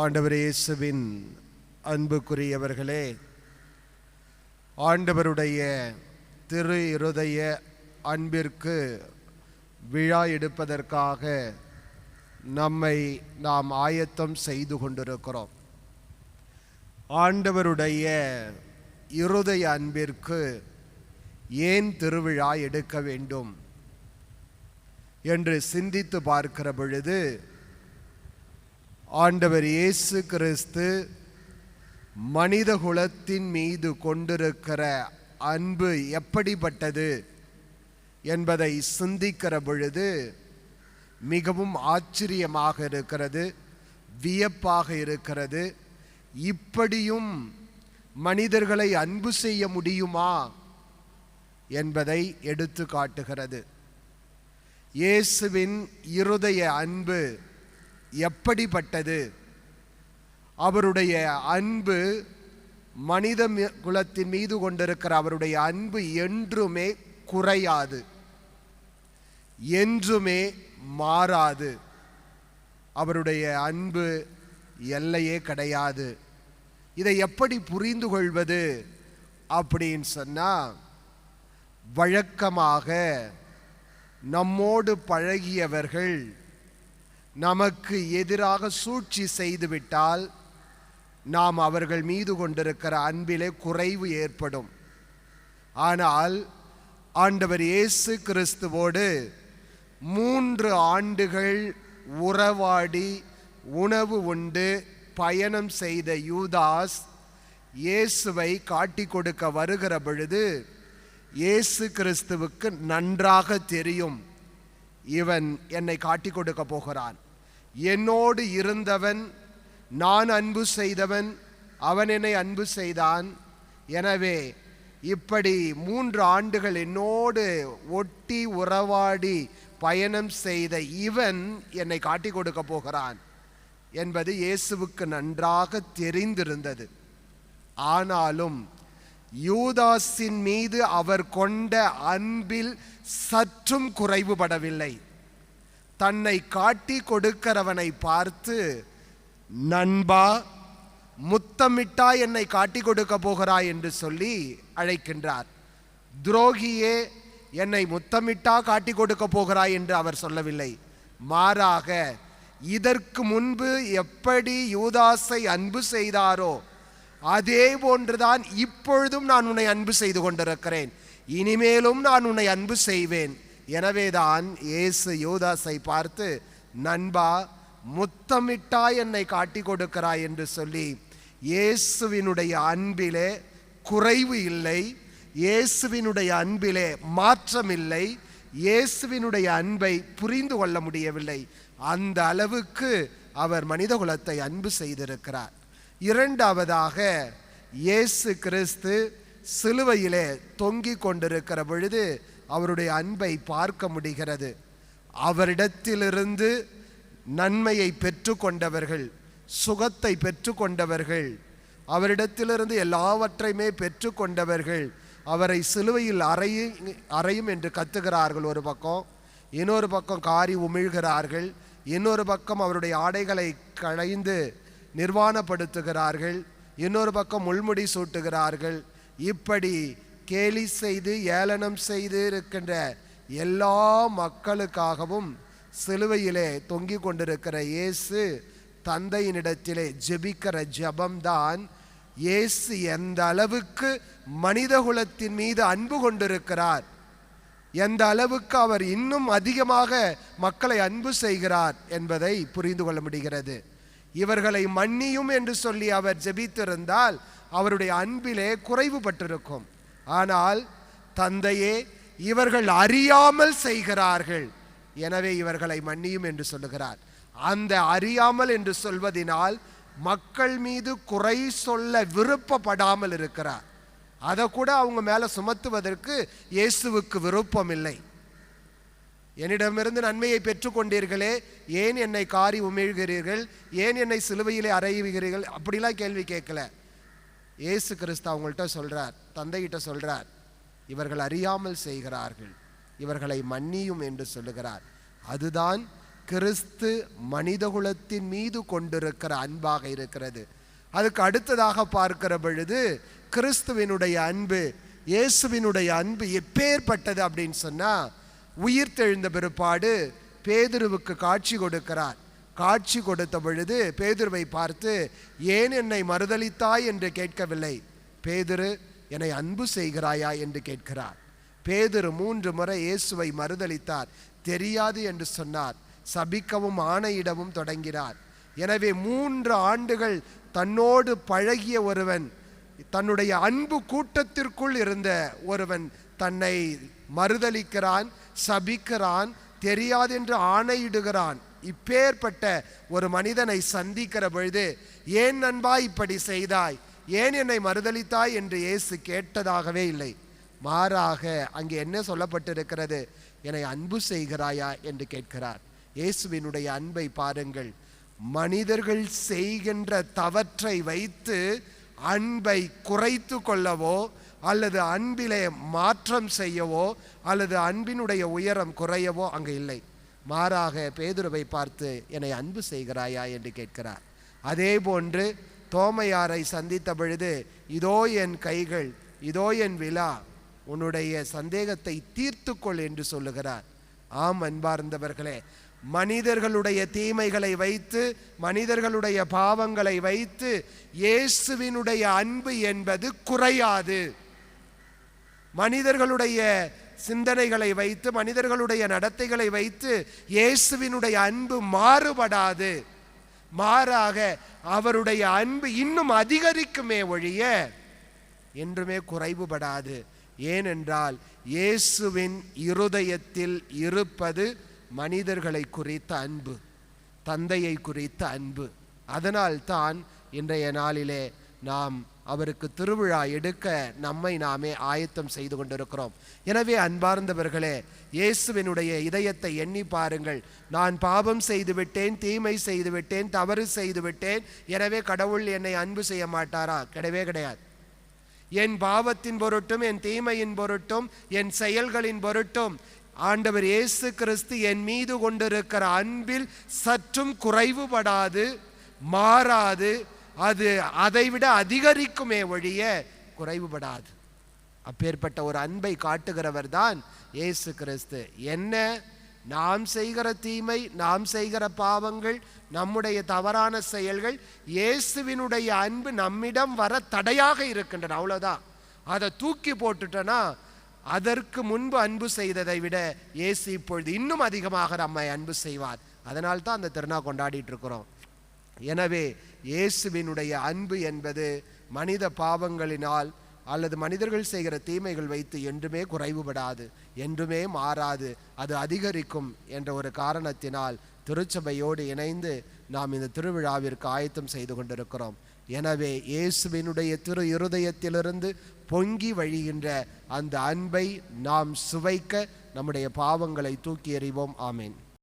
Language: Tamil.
ஆண்டவர் இயேசுவின் அன்புக்குரியவர்களே, ஆண்டவருடைய திரு இருதய அன்பிற்கு விழா எடுப்பதற்காக நம்மை நாம் ஆயத்தம் செய்து கொண்டிருக்கிறோம். ஆண்டவருடைய இருதய அன்பிற்கு ஏன் திருவிழா எடுக்க வேண்டும் என்று சிந்தித்து பார்க்கிற பொழுது, ஆண்டவர் இயேசு கிறிஸ்து மனித குலத்தின் மீது கொண்டிருக்கிற அன்பு எப்படிப்பட்டது என்பதை சிந்திக்கிற பொழுது மிகவும் ஆச்சரியமாக இருக்கிறது, வியப்பாக இருக்கிறது. இப்படியும் மனிதர்களை அன்பு செய்ய முடியுமா என்பதை எடுத்து காட்டுகிறது. இயேசுவின் இருதய அன்பு எப்படிப்பட்டது? அவருடைய அன்பு, மனித குலத்தின் மீது கொண்டிருக்கிற அவருடைய அன்பு என்றுமே குறையாது, என்றுமே மாறாது. அவருடைய அன்பு எல்லையே கிடையாது. இதை எப்படி புரிந்து கொள்வது அப்படின்னு சொன்னா, வழக்கமாக நம்மோடு பழகியவர்கள் நமக்கு எதிராக சூழ்ச்சி செய்துவிட்டால் நாம் அவர்கள் மீது கொண்டிருக்கிற அன்பிலே குறைவு ஏற்படும். ஆனால் ஆண்டவர் இயேசு கிறிஸ்துவோடு 3 ஆண்டுகள் உறவாடி உணவு உண்டு பயணம் செய்த யூதாஸ் இயேசுவை காட்டி கொடுக்க வருகிற பொழுது இயேசு கிறிஸ்துவுக்கு நன்றாக தெரியும், இவன் என்னை காட்டி கொடுக்க போகிறான். என்னோடு இருந்தவன், நான் அன்பு செய்தவன், அவன் என்னை அன்பு செய்தான். எனவே இப்படி 3 ஆண்டுகள் என்னோடு ஒட்டி உறவாடி பயணம் செய்த இவன் என்னை காட்டி கொடுக்க போகிறான் என்பது இயேசுவுக்கு நன்றாக தெரிந்திருந்தது. ஆனாலும் யூதாஸின் மீது அவர் கொண்ட அன்பில் சற்றும் குறைவுபடவில்லை. தன்னை காட்டி கொடுக்கிறவனை பார்த்து, நண்பா, முத்தமிட்டா என்னை காட்டி கொடுக்க போகிறாய் என்று சொல்லி அழைக்கின்றார். துரோகியே, என்னை முத்தமிட்டா காட்டி கொடுக்க போகிறாய் என்று அவர் சொல்லவில்லை. மாறாக, இதற்கு முன்பு எப்படி யூதாஸை அன்பு செய்தாரோ அதே போன்றுதான் இப்பொழுதும் நான் உன்னை அன்பு செய்து கொண்டிருக்கிறேன், இனிமேலும் நான் உன்னை அன்பு செய்வேன். எனவேதான் இயேசு யூதாஸை பார்த்து, நண்பா, முத்தமிட்டா என்னை காட்டி கொடுக்கிறாய் என்று சொல்லி இயேசுவினுடைய அன்பிலே குறைவு இல்லை, இயேசுவினுடைய அன்பிலே மாற்றம் இல்லை, இயேசுவினுடைய அன்பை புரிந்து கொள்ள முடியவில்லை. அந்த அளவுக்கு அவர் மனித குலத்தை அன்பு செய்திருக்கிறார். இரண்டாவதாக, இயேசு கிறிஸ்து சிலுவையிலே தொங்கிக் கொண்டிருக்கிற பொழுது அவருடைய அன்பை பார்க்க முடிகிறது. அவரிடத்திலிருந்து நன்மையை பெற்று கொண்டவர்கள், சுகத்தை பெற்று கொண்டவர்கள், அவரிடத்திலிருந்து எல்லாவற்றையுமே பெற்று கொண்டவர்கள் அவரை சிலுவையில் அறையும் என்று கத்துகிறார்கள் ஒரு பக்கம், இன்னொரு பக்கம் காரி உமிழ்கிறார்கள், இன்னொரு பக்கம் அவருடைய ஆடைகளை களைந்து நிர்வாணப்படுத்துகிறார்கள், இன்னொரு பக்கம் முள்முடி சூட்டுகிறார்கள். இப்படி கேலி செய்து ஏளனம் செய்து இருக்கின்ற எல்லா மக்களுக்காகவும் சிலுவையிலே தொங்கிக் கொண்டிருக்கிற இயேசு தந்தையினிடத்திலே ஜெபிக்கிற ஜெபம்தான் இயேசு எந்த அளவுக்கு மனித குலத்தின் மீது அன்பு கொண்டிருக்கிறார், எந்த அளவுக்கு அவர் இன்னும் அதிகமாக மக்களை அன்பு செய்கிறார் என்பதை புரிந்து கொள்ள முடிகிறது. இவர்களை மன்னியும் என்று சொல்லி அவர் ஜெபித்திருந்தால் அவருடைய அன்பிலே குறைவுபட்டிருக்கும். ஆனால் தந்தையே, இவர்கள் அறியாமல் செய்கிறார்கள், எனவே இவர்களை மன்னியும் என்று சொல்லுகிறார். அந்த அறியாமல் என்று சொல்வதினால் மக்கள் மீது குறை சொல்ல விருப்பப்படாமல் இருக்கிறார். அதை கூட அவங்க மேலே சுமத்துவதற்கு இயேசுவுக்கு விருப்பம் இல்லை. என்னிடமிருந்து நன்மையை பெற்றுக்கொண்டீர்களே, ஏன் என்னை காரி உமிழ்கிறீர்கள், ஏன் என்னை சிலுவையிலே அறையுகிறீர்கள், அப்படிலாம் கேள்வி கேட்கல. இயேசு கிறிஸ்து அவங்கள்ட்ட சொல்றார், தந்தைகிட்ட சொல்றார், இவர்கள் அறியாமல் செய்கிறார்கள், இவர்களை மன்னியும் என்று சொல்லுகிறார். அதுதான் கிறிஸ்து மனிதகுலத்தின் மீது கொண்டிருக்கிற அன்பாக இருக்கிறது. அதுக்கு அடுத்ததாக பார்க்கிற பொழுது கிறிஸ்துவினுடைய அன்பு, இயேசுவினுடைய அன்பு எப்பேற்பட்டது அப்படின்னு சொன்னா, உயிர்த்தெழுந்த பிற்பாடு பேதுருவுக்கு காட்சி கொடுக்கிறார். காட்சி கொடுத்த பொழுது பேதுருவை பார்த்து, ஏன் என்னை மறுதலித்தாய் என்று கேட்கவில்லை. பேதுரு, என்னை அன்பு செய்கிறாயா என்று கேட்கிறார். பேதுரு 3 முறை இயேசுவை மறுதலித்தார். தெரியாது என்று சொன்னார். சபிக்கவும் ஆணையிடவும் தொடங்கினார். எனவே 3 ஆண்டுகள் தன்னோடு பழகிய ஒருவன், தன்னுடைய அன்பு கூட்டத்திற்குள் இருந்த ஒருவன் தன்னை மறுதலிக்கிறான், சபிக்கிறான், தெரியாது என்று ஆணையிடுகிறான். இப்பேற்பட்ட ஒரு மனிதனை சந்திக்கிற பொழுது, ஏன் நண்பா இப்படி செய்தாய், ஏன் என்னை மறுதலித்தாய் என்று இயேசு கேட்டதாகவே இல்லை. மாறாக அங்கே என்ன சொல்லப்பட்டிருக்கிறது, என்னை அன்பு செய்கிறாயா என்று கேட்கிறார். இயேசுவினுடைய அன்பை பாருங்கள். மனிதர்கள் செய்கின்ற தவற்றை வைத்து அன்பை குறைத்து கொள்ளவோ அல்லது அன்பிலே மாற்றம் செய்யவோ அல்லது அன்பினுடைய உயரம் குறையவோ அங்கு இல்லை. மாறாக பேதுருவை பார்த்து, என்னை அன்பு செய்கிறாயா என்று கேட்கிறார். அதே போன்று தோமையாரை சந்தித்த பொழுது, இதோ என் கைகள், இதோ என் விலா, உன்னுடைய சந்தேகத்தை தீர்த்துக்கொள் என்று சொல்லுகிறார். ஆம் அன்பார்ந்தவர்களே, மனிதர்களுடைய தீமைகளை வைத்து, மனிதர்களுடைய பாவங்களை வைத்து இயேசுவினுடைய அன்பு என்பது குறையாது. மனிதர்களுடைய சிந்தனைகளை வைத்து, மனிதர்களுடைய நடத்தைகளை வைத்து இயேசுவினுடைய அன்பு மாறுபடாது. மாறாக அவருடைய அன்பு இன்னும் அதிகரிக்குமே ஒழிய என்றுமே குறைவுபடாது. ஏனென்றால் இயேசுவின் இருதயத்தில் இருப்பது மனிதர்களை குறித்த அன்பு, தந்தையை குறித்த அன்பு. அதனால் தான் இன்றைய நாளிலே நாம் அவருக்கு திருவிழா எடுக்க நம்மை நாமே ஆயத்தம் செய்து கொண்டிருக்கிறோம். எனவே அன்பார்ந்தவர்களே, இயேசுவினுடைய இதயத்தை எண்ணி பாருங்கள். நான் பாவம் செய்துவிட்டேன், தீமை செய்துவிட்டேன், தவறு செய்துவிட்டேன், எனவே கடவுள் என்னை அன்பு செய்ய மாட்டாரா? கிடையவே கிடையாது. என் பாவத்தின் பொருட்டும், என் தீமையின் பொருட்டும், என் செயல்களின் பொருட்டும் ஆண்டவர் இயேசு கிறிஸ்து என் மீது கொண்டிருக்கிற அன்பில் சற்றும் குறைவுபடாது, மாறாது. அது அதைவிட அதிகரிக்குமே ஒழிய குறைவுபடாது. அப்பேற்பட்ட ஒரு அன்பை காட்டுகிறவர் தான் இயேசு கிறிஸ்து. என்ன நாம் செய்கிற தீமை, நாம் செய்கிற பாவங்கள், நம்முடைய தவறான செயல்கள் இயேசுவினுடைய அன்பு நம்மிடம் வர தடையாக இருக்கின்றன, அவ்வளவுதான். அதை தூக்கி போட்டுட்டோன்னா அதற்கு முன்பு அன்பு செய்ததை விட இயேசு இப்பொழுது இன்னும் அதிகமாக நம்மை அன்பு செய்வார். அதனால் தான் அந்த திருநாள் கொண்டாடிட்டு இருக்கிறோம். எனவே இயேசுவினுடைய அன்பு என்பது மனித பாவங்களினால் அல்லது மனிதர்கள் செய்கிற தீமைகள் வைத்து என்றுமே குறைவுபடாது, என்றுமே மாறாது, அது அதிகரிக்கும் என்ற ஒரு காரணத்தினால் திருச்சபையோடு இணைந்து நாம் இந்த திருவிழாவிற்கு ஆயத்தம் செய்து கொண்டிருக்கிறோம். எனவே இயேசுவினுடைய திரு இருதயத்திலிருந்து பொங்கி வழிகின்ற அந்த அன்பை நாம் சுவைக்க நம்முடைய பாவங்களை தூக்கி எறிவோம். ஆமேன்.